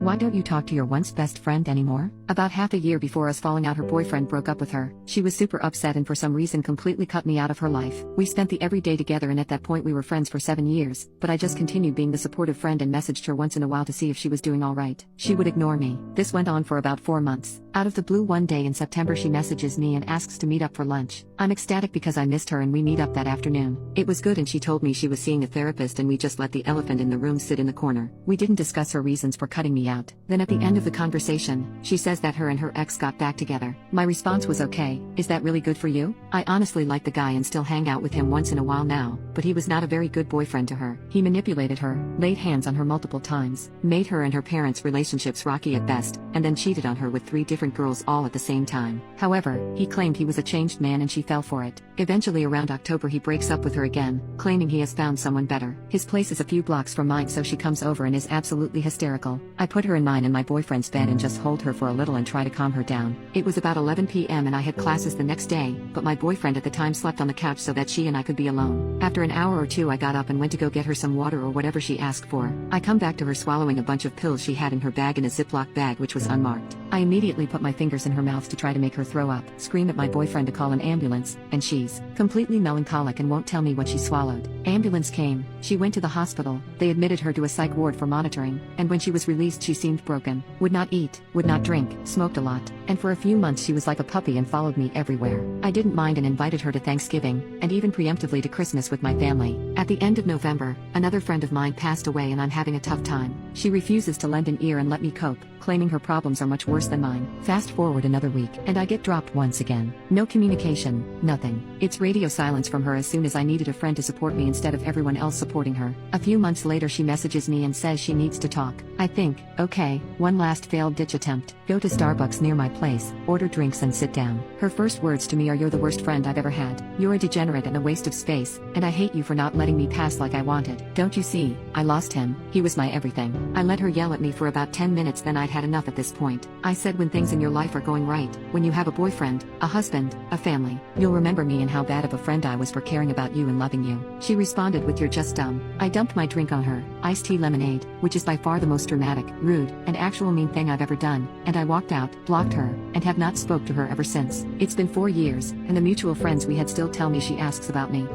Why don't you talk to your once best friend anymore? About half a year before us falling out, her boyfriend broke up with her. She was super upset and for some reason completely cut me out of her life. We spent the everyday together and at that point we were friends for 7 years, but I just continued being the supportive friend and messaged her once in a while to see if she was doing alright. She would ignore me. This went on for about 4 months. Out of the blue one day in September she messages me and asks to meet up for lunch. I'm ecstatic because I missed her and we meet up that afternoon. It was good and she told me she was seeing a therapist and we just let the elephant in the room sit in the corner. We didn't discuss her reasons for cutting me out. Then at the end of the conversation, she says that her and her ex got back together. My response was, okay, is that really good for you? I honestly like the guy and still hang out with him once in a while now, but he was not a very good boyfriend to her. He manipulated her, laid hands on her multiple times, made her and her parents' relationships rocky at best, and then cheated on her with 3 different girls all at the same time. However, he claimed he was a changed man and she fell for it. Eventually around October he breaks up with her again, claiming he has found someone better. His place is a few blocks from mine, so she comes over and is absolutely hysterical. I put her in mine and my boyfriend's bed and just hold her for a little and try to calm her down. It was about 11 p.m. and I had classes the next day, but my boyfriend at the time slept on the couch so that she and I could be alone. After an hour or two I got up and went to go get her some water or whatever she asked for. I come back to her swallowing a bunch of pills she had in her bag in a Ziploc bag which was unmarked. I immediately put my fingers in her mouth to try to make her throw up, scream at my boyfriend to call an ambulance, and she's completely melancholic and won't tell me what she swallowed. Ambulance came, she went to the hospital, they admitted her to a psych ward for monitoring, and when she was released she seemed broken, would not eat, would not drink, smoked a lot, and for a few months she was like a puppy and followed me everywhere. I didn't mind and invited her to Thanksgiving, and even preemptively to Christmas with my family. At the end of November, another friend of mine passed away and I'm having a tough time. She refuses to lend an ear and let me cope, claiming her problems are much worse than mine. Fast forward another week, and I get dropped once again. No communication, nothing. It's radio silence from her as soon as I needed a friend to support me instead of everyone else supporting her. A few months later she messages me and says she needs to talk. I think, okay, one last failed ditch attempt. Go to Starbucks near my place, order drinks and sit down. Her first words to me are, "You're the worst friend I've ever had. You're a degenerate and a waste of space, and I hate you for not letting me pass like I wanted. Don't you see, I lost him, he was my everything." I let her yell at me for about 10 minutes, then I'd had enough at this point. I said, when things in your life are going right, when you have a boyfriend, a husband, a family, you'll remember me and how bad of a friend I was for caring about you and loving you. She responded with, "You're just dumb." I dumped my drink on her, iced tea lemonade, which is by far the most dramatic, rude, and actual mean thing I've ever done, and I walked out, blocked her, and have not spoke to her ever since. It's been 4 years, and the mutual friends we had still tell me she asks about me.